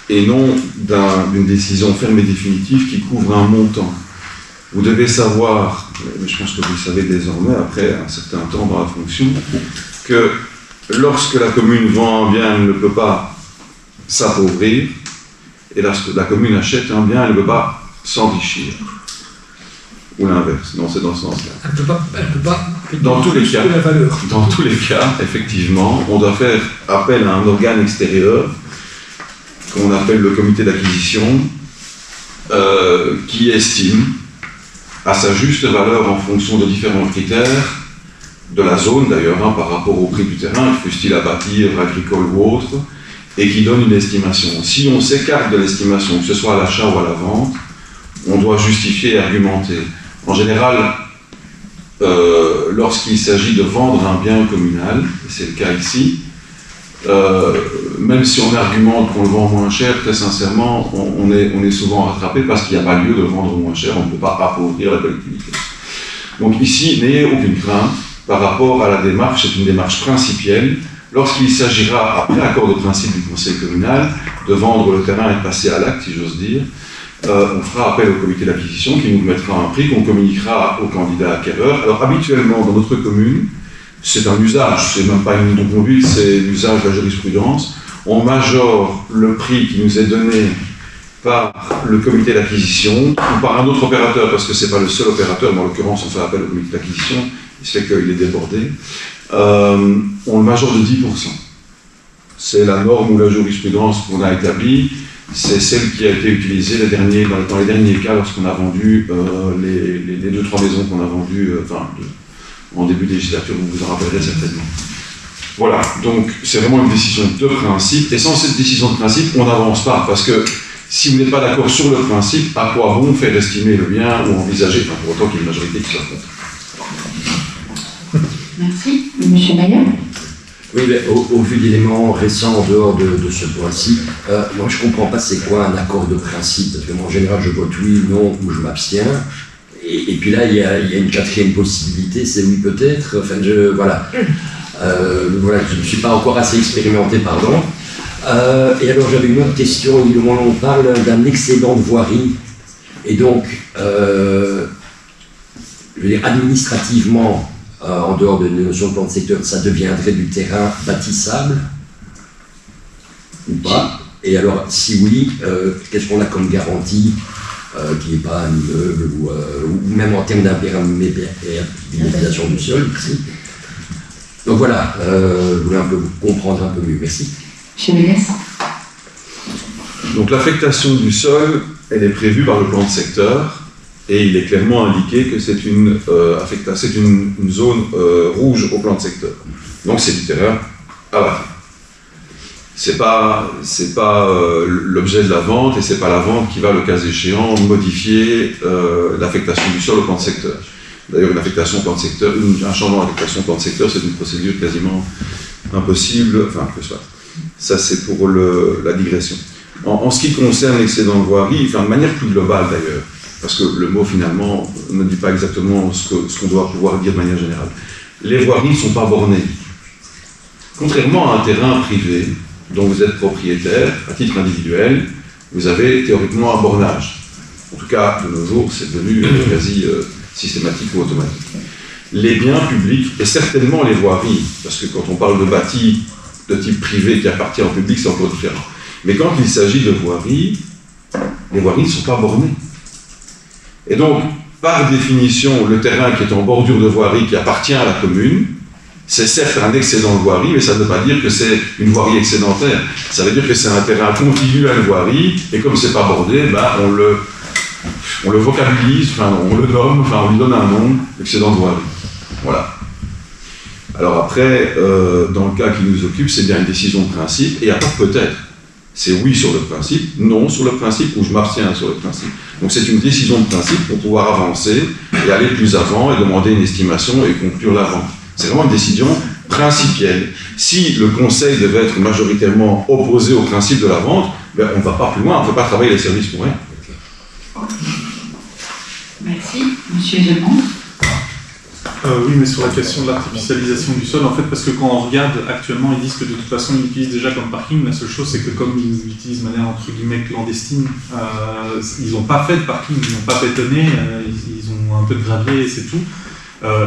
et non d'une décision ferme et définitive qui couvre un montant. Vous devez savoir, mais je pense que vous le savez désormais, après un certain temps dans la fonction, que lorsque la commune vend un bien, elle ne peut pas s'appauvrir, et lorsque la commune achète un bien, elle ne peut pas s'enrichir. Ou l'inverse, non, c'est dans ce sens-là. Elle ne peut pas payer Dans tous les plus cas. que la valeur. Dans tous les cas, effectivement, on doit faire appel à un organe extérieur, qu'on appelle le comité d'acquisition, qui estime à sa juste valeur en fonction de différents critères, de la zone d'ailleurs, par rapport au prix du terrain, fût-il à bâtir, agricole ou autre, et qui donne une estimation. Si on s'écarte de l'estimation, que ce soit à l'achat ou à la vente, on doit justifier et argumenter. En général, lorsqu'il s'agit de vendre un bien communal, et c'est le cas ici, même si on argumente qu'on le vend moins cher, très sincèrement, on est souvent rattrapé parce qu'il n'y a pas lieu de le vendre moins cher, on ne peut pas appauvrir la collectivité. Donc ici, n'ayez aucune crainte par rapport à la démarche, c'est une démarche principielle. Lorsqu'il s'agira, après accord de principe du conseil communal, de vendre le terrain et de passer à l'acte, si j'ose dire, on fera appel au comité d'acquisition qui nous mettra un prix qu'on communiquera au candidat acquéreur. Alors habituellement, dans notre commune, c'est un usage, c'est même pas une conduite, c'est l'usage de la jurisprudence. On majore le prix qui nous est donné par le comité d'acquisition ou par un autre opérateur, parce que c'est pas le seul opérateur, mais en l'occurrence on fait appel au comité d'acquisition, il se fait qu'il est débordé. On le majore de 10%. C'est la norme ou la jurisprudence qu'on a établie. C'est celle qui a été utilisée dans les derniers cas lorsqu'on a vendu les 2-3 maisons qu'on a vendues en début de législature, vous vous en rappellerez certainement. Voilà, donc c'est vraiment une décision de principe, et sans cette décision de principe, on n'avance pas, parce que si vous n'êtes pas d'accord sur le principe, à quoi bon faire estimer le bien ou envisager, pour autant qu'il y ait une majorité qui soit contre. Merci. Monsieur Maillard. Oui, mais au vu d'éléments récents en dehors de ce point-ci, moi je ne comprends pas c'est quoi un accord de principe, parce que moi en général je vote oui, non ou je m'abstiens, et puis là il y a une quatrième possibilité, c'est oui peut-être, enfin voilà, je ne suis pas encore assez expérimenté, pardon. Et alors j'avais une autre question, évidemment on parle d'un excédent de voirie, et donc, je veux dire administrativement, en dehors de notion de plan de secteur, ça deviendrait du terrain bâtissable ou pas? Et alors, si oui, qu'est-ce qu'on a comme garantie qu'il n'y ait pas un immeuble ou même en termes d'imperméabilisation du sol ici? Donc voilà, je voulais un peu comprendre un peu mieux. Merci. Monsieur Legas. Donc l'affectation du sol, elle est prévue par le plan de secteur. Et il est clairement indiqué que c'est une zone rouge au plan de secteur. Donc c'est du terrain à bâtir. C'est pas l'objet de la vente, et c'est pas la vente qui va, le cas échéant, modifier l'affectation du sol au plan de secteur. D'ailleurs, une affectation au plan de secteur, un changement d'affectation au plan de secteur, c'est une procédure quasiment impossible, enfin que soit. Ça c'est pour la digression. En ce qui concerne l'excédent de voirie, enfin de manière plus globale d'ailleurs, parce que le mot finalement ne dit pas exactement ce qu'on doit pouvoir dire de manière générale, les voiries ne sont pas bornées. Contrairement à un terrain privé dont vous êtes propriétaire, à titre individuel, vous avez théoriquement un bornage. En tout cas, de nos jours, c'est devenu quasi systématique ou automatique. Les biens publics, et certainement les voiries, parce que quand on parle de bâti de type privé qui appartient au public, c'est encore différent. Mais quand il s'agit de voiries, les voiries ne sont pas bornées. Et donc, par définition, le terrain qui est en bordure de voirie qui appartient à la commune, c'est certes un excédent de voirie, mais ça ne veut pas dire que c'est une voirie excédentaire. Ça veut dire que c'est un terrain contigu à une voirie, et comme c'est pas bordé, on le vocabilise, on le nomme, on lui donne un nom, excédent de voirie. Voilà. Alors après, dans le cas qui nous occupe, c'est bien une décision de principe, et il n'y a pas peut-être. C'est oui sur le principe, non sur le principe, ou je m'abstiens sur le principe. Donc c'est une décision de principe pour pouvoir avancer et aller plus avant et demander une estimation et conclure la vente. C'est vraiment une décision principielle. Si le conseil devait être majoritairement opposé au principe de la vente, ben on ne va pas plus loin, on ne peut pas travailler les services pour rien. Merci. Monsieur Demande. Oui, mais sur la question de l'artificialisation du sol, en fait, parce que quand on regarde actuellement, ils disent que de toute façon, ils l'utilisent déjà comme parking. La seule chose, c'est que comme ils l'utilisent de manière entre guillemets clandestine, ils n'ont pas fait de parking, ils n'ont pas bétonné, ils ont un peu de gravier et c'est tout.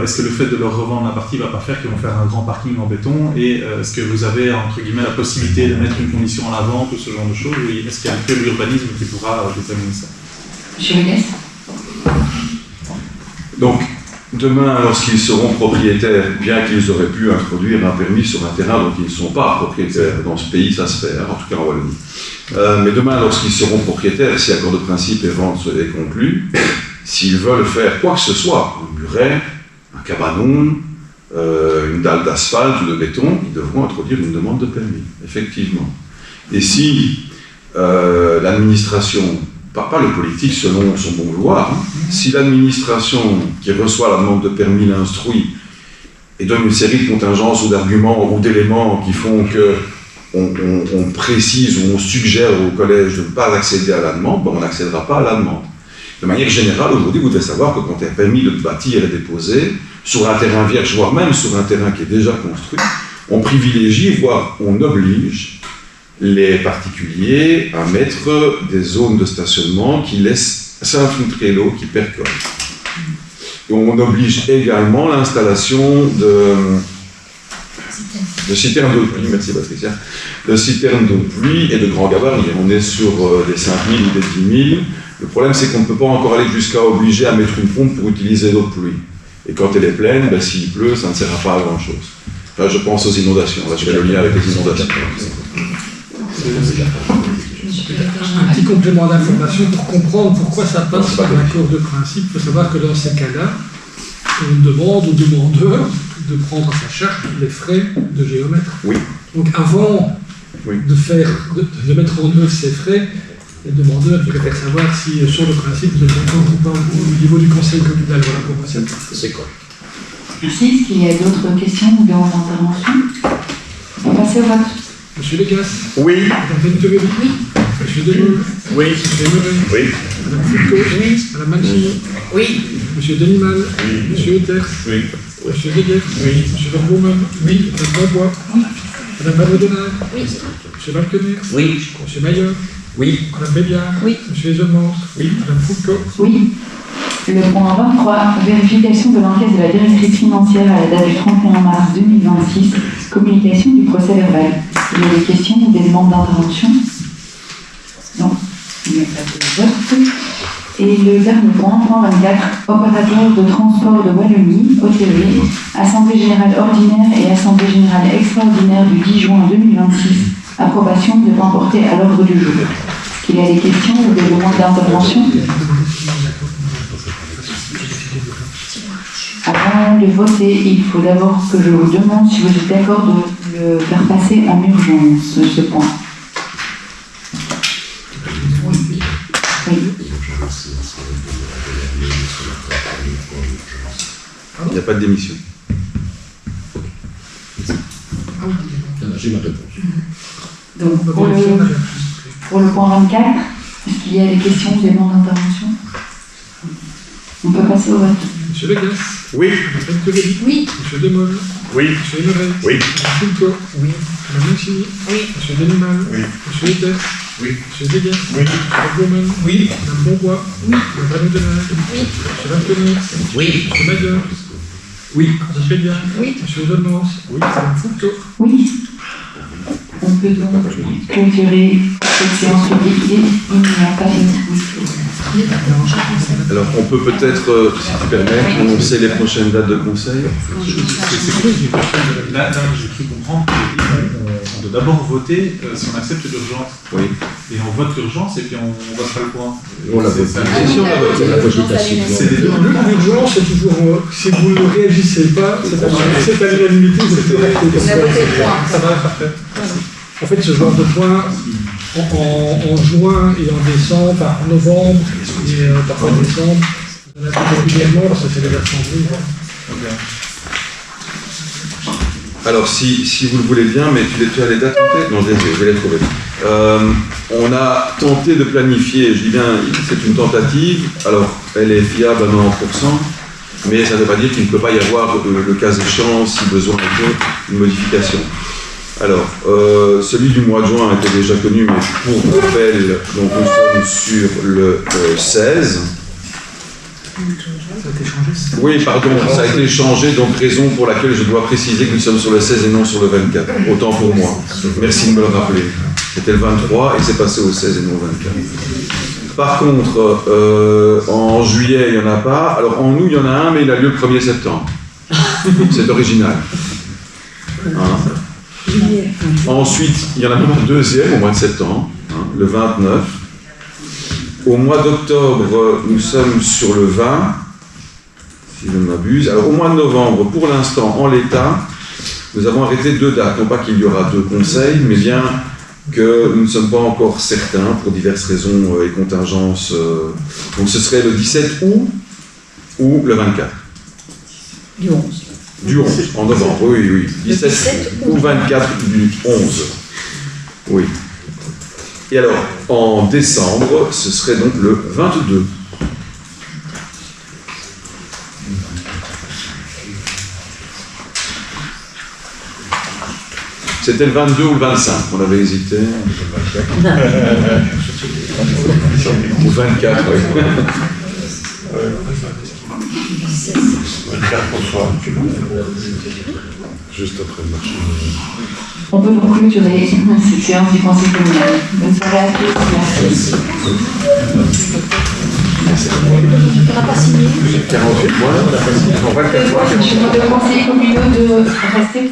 Est-ce que le fait de leur revendre la partie ne va pas faire qu'ils vont faire un grand parking en béton? Et est-ce que vous avez, entre guillemets, la possibilité de mettre une condition à la vente ou ce genre de choses? Est-ce qu'il y a que l'urbanisme qui pourra déterminer ça? Monsieur Hugues. Donc, demain, lorsqu'ils seront propriétaires, bien qu'ils auraient pu introduire un permis sur un terrain dont ils ne sont pas propriétaires, dans ce pays, ça se fait, en tout cas en Wallonie. Mais demain, lorsqu'ils seront propriétaires, si accord de principe et vente seraient conclus, s'ils veulent faire quoi que ce soit, un muret, un cabanon, une dalle d'asphalte ou de béton, ils devront introduire une demande de permis, effectivement. Et si l'administration, pas le politique selon son bon vouloir, si l'administration qui reçoit la demande de permis l'instruit et donne une série de contingences ou d'arguments ou d'éléments qui font qu'on précise ou on suggère au collège de ne pas accéder à la demande, on n'accédera pas à la demande. De manière générale, aujourd'hui, vous devez savoir que quand un permis de bâtir est déposé, sur un terrain vierge, voire même sur un terrain qui est déjà construit, on privilégie, voire on oblige les particuliers à mettre des zones de stationnement qui laissent s'infiltrer l'eau qui percole. Et on oblige également l'installation de citernes d'eau de pluie, merci Patricia, de citernes d'eau de pluie et de grands gabarits. On est sur des 5000 ou des 10 000. Le problème, c'est qu'on ne peut pas encore aller jusqu'à obliger à mettre une pompe pour utiliser l'eau de pluie. Et quand elle est pleine, s'il pleut, ça ne sert pas à grand-chose. Là, je pense aux inondations. Là, je fais le lien avec les inondations. Un petit complément d'information pour comprendre pourquoi ça passe par l'accord de principe. Il faut savoir que dans ces cas-là, on demande au demandeur de prendre à sa charge les frais de géomètre. Oui. Donc avant de mettre en œuvre ces frais, les demandeurs préfèrent savoir si sur le principe vous êtes d'accord ou pas au niveau du conseil communal. Voilà pour moi c'est quoi. Merci. Est-ce qu'il y a d'autres questions ou demandes d'intervention? On va passer au vote. Monsieur Légas. Oui. Madame Venturelli. Oui. Monsieur Denis. Oui. Monsieur Murray. Oui. Madame Foucault. Oui. Madame Mancini. Oui. Monsieur Denimal. Oui. Monsieur Uters. Oui. Monsieur Deguet. Oui. Monsieur Verboemen. Oui. Madame Bois. Oui. Madame Vaudrenard. Oui. Monsieur Valkener. Oui. Monsieur Mayer. Oui. Madame Béliard. Oui. Monsieur Ezelmans. Oui. Madame Foucault. Oui. Le point 23, vérification de l'enquête de la directrice financière à la date du 31 mars 2026, communication du procès verbal. Il y a des questions ou des demandes d'intervention? Non, il n'y a pas de vote. Et le dernier point 24, opérateur de transport de Wallonie, OTW, Assemblée générale ordinaire et Assemblée générale extraordinaire du 10 juin 2026, approbation devant porter à l'ordre du jour. Il y a des questions ou des demandes d'intervention? Avant de voter, il faut d'abord que je vous demande si vous êtes d'accord de le faire passer en urgence, ce point. Oui. Il n'y a pas de démission. J'ai ma réponse. Donc, pour le... pour le point 24, est-ce qu'il y a des questions ou des demandes d'intervention? On peut passer au vote. Monsieur Legas. Oui. Madame Covelli. Oui. Monsieur Demol. Oui. Monsieur Emeret. Oui. Madame Fulco. Oui. Madame Luchini. Oui. Monsieur Denimal. Oui. Monsieur Etes. Oui. Monsieur Degas. Oui. Monsieur Bowman. Oui. Madame Bonbois. Oui. Madame Odenage. Oui. Monsieur Lantoni. Oui. Monsieur Mayer. Oui. Monsieur Bien. Oui. Monsieur Dolmans. Oui. Madame Fulco. Oui. On peut donc clôturer cette séance publique et il n'y a pas de discussion. Alors, on peut peut-être, si tu permets, annoncer les prochaines dates de conseil. C'est quoi, j'ai une question. Là, j'ai cru comprendre qu'on doit d'abord voter si on accepte l'urgence. Oui. Et on vote l'urgence et puis on votera le point. On l'a voté. Si, on l'a voté. On l'a voté tacite. C'est les deux. L'urgence, c'est toujours, si vous ne réagissez pas, c'est à l'unanimité, vous êtes correct. On a voté le point. Ça va, parfait. En fait, ce genre de point, en juin et en décembre, enfin, en novembre et parfois en décembre, on a fait régulièrement parce que c'est les assemblées. Alors, si vous le voulez bien, mais tu as les dates en tête? Non, je vais les trouver. On a tenté de planifier, je dis bien, c'est une tentative, alors elle est fiable à 90%, mais ça ne veut pas dire qu'il ne peut pas y avoir, le cas échéant, si besoin était, une modification. Alors, celui du mois de juin était déjà connu, mais pour rappel, donc nous sommes sur le 16. Ça a été changé. Oui, pardon, ça a été changé, donc raison pour laquelle je dois préciser que nous sommes sur le 16 et non sur le 24. Autant pour moi. Merci de me le rappeler. C'était le 23 et c'est passé au 16 et non au 24. Par contre, en juillet, il n'y en a pas. Alors en août, il y en a un, mais il a lieu le 1er septembre. C'est original. Hein? Ensuite, il y en a même un deuxième au mois de septembre, hein, le 29. Au mois d'octobre, nous sommes sur le 20, si je ne m'abuse. Alors au mois de novembre, pour l'instant, en l'état, nous avons arrêté 2 dates. Non pas qu'il y aura 2 conseils, mais bien que nous ne sommes pas encore certains, pour diverses raisons et contingences. Donc ce serait le 17 août ou le 24. Du 11. Du 11, en novembre, oui. 17 ou 24 du 11. Oui. Et alors, en décembre, ce serait donc le 22. C'était le 22 ou le 25, on avait hésité. Ou 24, oui. 24 pour soi. Juste après le marché. On peut donc clôturer cette séance du Conseil communal. Bonne soirée à tous. Merci. On n'a pas signé. 48 mois, on n'a pas signé. Je demande aux conseillers communaux de rester.